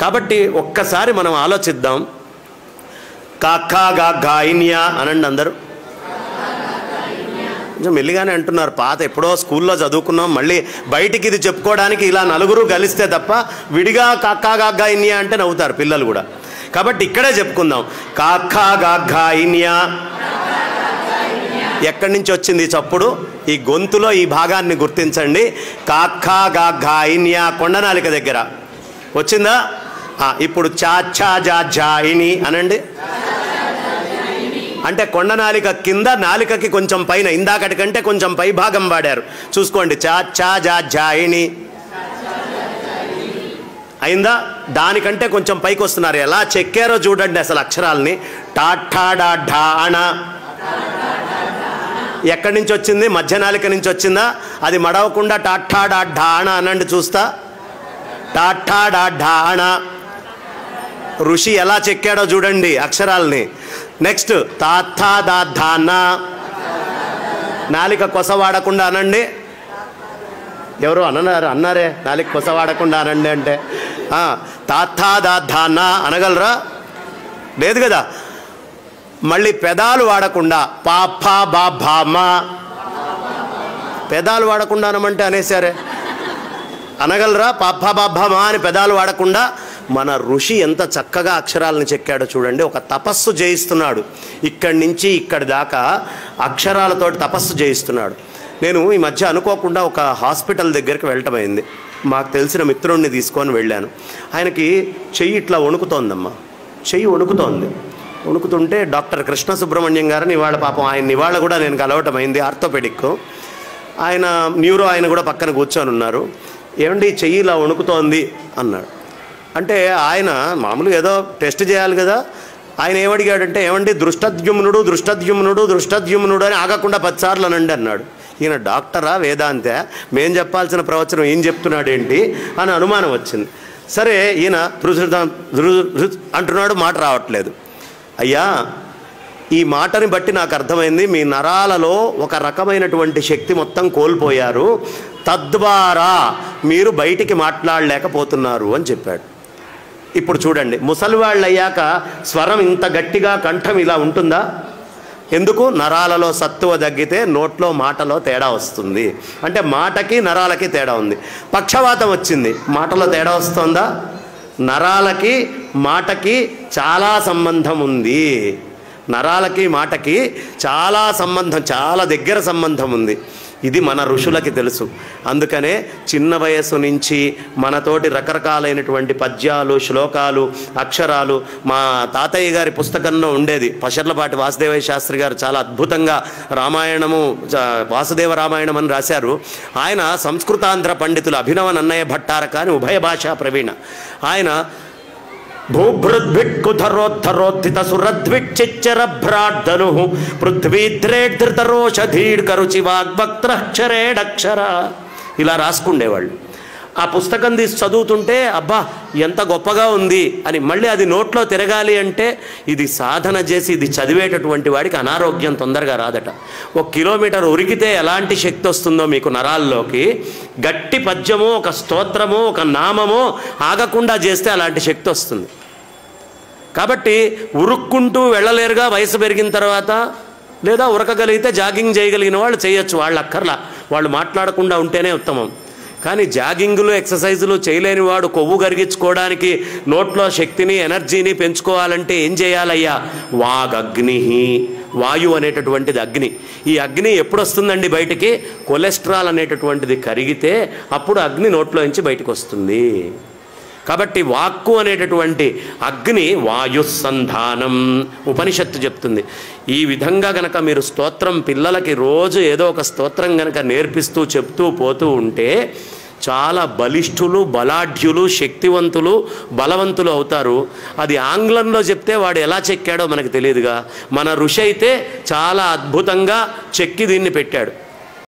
కాబట్టి ఒక్కసారి మనం ఆలోచిద్దాం. కాక్కా గాయిన్యా అనండి అందరూ. కొంచెం మెల్లిగానే అంటున్నారు. పాత ఎప్పుడో స్కూల్లో చదువుకున్నాం, మళ్ళీ బయటికి ఇది చెప్పుకోవడానికి ఇలా నలుగురు కలిస్తే తప్ప విడిగా కాక్కా గాయిన్యా అంటే నవ్వుతారు పిల్లలు కూడా. కాబట్టి ఇక్కడే చెప్పుకుందాం. కాక్కా గాయిన్యా. ఎక్కడి నుంచి వచ్చింది చప్పుడు? ఈ గొంతులో ఈ భాగాన్ని గుర్తించండి. కాక్కా గాయిన్యా కొండనాలిక దగ్గర వచ్చిందా? ఇప్పుడు చాచా జాయిని అనండి. అంటే కొండనాలిక కింద, నాలికకి కొంచెం పైన, ఇందాకటి కంటే కొంచెం పై భాగం వాడారు. చూసుకోండి. చాచా జాయిని అయిందా? దానికంటే కొంచెం పైకి వస్తున్నారు. ఎలా చెక్కారో చూడండి అసలు అక్షరాలని. టాఠా ఢాణ ఎక్కడి నుంచి వచ్చింది? మధ్యనాలిక నుంచి వచ్చిందా? అది మడవకుండా టాఠా ఢాణ అనండి చూస్తా. టాఠా ఢాణ. ఋషి ఎలా చెక్కాడో చూడండి అక్షరాలని. నెక్స్ట్ తాథా దాధాన. నాలిక కొస వాడకుండా అనండి. ఎవరు అన్నారే నాలిక కొస వాడకుండా అనండి అంటే తాథా దాధాన అనగలరా? లేదు కదా. మళ్ళీ పెదాలు వాడకుండా పాపా బామా. పెదాలు వాడకుండా అనమంటే అనేసారే. అనగలరా? పాపా బామా అని పెదాలు వాడకుండా. మన ఋషి ఎంత చక్కగా అక్షరాలను చెక్కాడో చూడండి. ఒక తపస్సు చేయిస్తున్నాడు. ఇక్కడి నుంచి ఇక్కడి దాకా అక్షరాలతోటి తపస్సు చేయిస్తున్నాడు. నేను ఈ మధ్య అనుకోకుండా ఒక హాస్పిటల్ దగ్గరికి వెళ్ళటమైంది. మాకు తెలిసిన మిత్రుడిని తీసుకొని వెళ్ళాను. ఆయనకి చెయ్యి ఇట్లా వణుకుతోందమ్మా. చెయ్యి వణుకుతోంది. వణుకుతుంటే డాక్టర్ కృష్ణ సుబ్రహ్మణ్యం గారిని ఇవాళ పాపం ఆయన ఇవాళ కూడా నేను కలవటమైంది. ఆర్థోపెడిక్ ఆయన, న్యూరో ఆయన కూడా పక్కన కూర్చొని ఉన్నారు. ఏమండి చెయ్యి ఇలా వణుకుతోంది అన్నాడు. అంటే ఆయన మామూలుగా ఏదో టెస్ట్ చేయాలి కదా. ఆయన ఏమడిగాడంటే, ఏమండి దృష్టద్యుమ్నుడు అని ఆగకుండా 10 సార్లు అనండి అన్నాడు. ఈయన డాక్టరా వేదాంతే, మేం చెప్పాల్సిన ప్రవచనం ఏం చెప్తున్నాడు ఏంటి అని అనుమానం వచ్చింది. సరే ఈయన అంటున్నాడు, మాట రావట్లేదు. అయ్యా ఈ మాటని బట్టి నాకు అర్థమైంది, మీ నరాలలో ఒక రకమైనటువంటి శక్తి మొత్తం కోల్పోయారు, తద్వారా మీరు బయటికి మాట్లాడలేకపోతున్నారు అని చెప్పాడు. ఇప్పుడు చూడండి, ముసలివాళ్ళు అయ్యాక స్వరం ఇంత గట్టిగా కంఠం ఇలా ఉంటుందా? ఎందుకు? నరాలలో సత్తువ తగ్గితే నోట్లో మాటలో తేడా వస్తుంది. అంటే మాటకి నరాలకి తేడా ఉంది. పక్షవాతం వచ్చింది, మాటలో తేడా వస్తుందా? నరాలకి మాటకి చాలా సంబంధం ఉంది. నరాలకి మాటకి చాలా సంబంధం, చాలా దగ్గర సంబంధం ఉంది. ఇది మన ఋషులకి తెలుసు. అందుకనే చిన్న వయస్సు నుంచి మనతోటి రకరకాలైనటువంటి పద్యాలు, శ్లోకాలు, అక్షరాలు. మా తాతయ్య గారి పుస్తకంలో ఉండేది. పషర్లపాటి వాసుదేవయ్య శాస్త్రి గారు చాలా అద్భుతంగా రామాయణము, వాసుదేవ రామాయణం అని రాశారు. ఆయన సంస్కృతాంధ్ర పండితులు అభినవ నన్నయ్య భట్టారక అని ఉభయ భాషా ప్రవీణ. ఆయన భూభృద్భిక్కుధరోద్ధరోత్థిత సురద్విచ్చిచ్చరభ్రాడ్ధను పృథ్వీద్రేడ్ధృతరోషధీడ్కరుచి వాగ్భక్త్రక్షరేడక్షర ఇలా రాసుకుండేవాళ్ళు. ఆ పుస్తకం తీసి చదువుతుంటే అబ్బా ఎంత గొప్పగా ఉంది అని. మళ్ళీ అది నోట్లో తిరగాలి అంటే ఇది సాధన చేసి ఇది చదివేటటువంటి వాడికి అనారోగ్యం తొందరగా రాదట. 1 కిలోమీటర్ ఉరికితే ఎలాంటి శక్తి వస్తుందో మీకు నరాల్లోకి, గట్టి పద్యమో ఒక స్తోత్రమో ఒక నామమో ఆగకుండా చేస్తే అలాంటి శక్తి వస్తుంది. కాబట్టి ఉరుక్కుంటూ వెళ్ళలేరుగా వయసు పెరిగిన తర్వాత. లేదా ఉరకగలిగితే జాగింగ్ చేయగలిగిన వాళ్ళు చేయొచ్చు, వాళ్ళు అక్కర్లా, వాళ్ళు మాట్లాడకుండా ఉంటేనే ఉత్తమం. కానీ జాగింగ్లు ఎక్సర్సైజులు చేయలేని వాడు కొవ్వు కరిగించుకోవడానికి నోట్లో శక్తిని ఎనర్జీని పెంచుకోవాలంటే ఏం చేయాలయ్యా? వాగగ్ని, వాయు అనేటటువంటిది అగ్ని. ఈ అగ్ని ఎప్పుడు వస్తుందండి బయటికి? కొలెస్ట్రాల్ అనేటటువంటిది కరిగితే అప్పుడు అగ్ని నోట్లో నుంచి బయటకు వస్తుంది. కాబట్టి వాక్కు అనేటటువంటి అగ్ని వాయుస్సంధానం ఉపనిషత్తు చెప్తుంది. ఈ విధంగా గనక మీరు స్తోత్రం పిల్లలకి రోజు ఏదో ఒక స్తోత్రం గనక నేర్పిస్తూ చెప్తూ పోతూ ఉంటే చాలా బలిష్ఠులు, బలాఢ్యులు, శక్తివంతులు, బలవంతులు అవుతారు. అది ఆంగ్లంలో చెప్తే వాడు ఎలా చెక్కాడో మనకు తెలియదుగా. మన ఋషి అయితే చాలా అద్భుతంగా చెక్కి దీన్ని పెట్టాడు.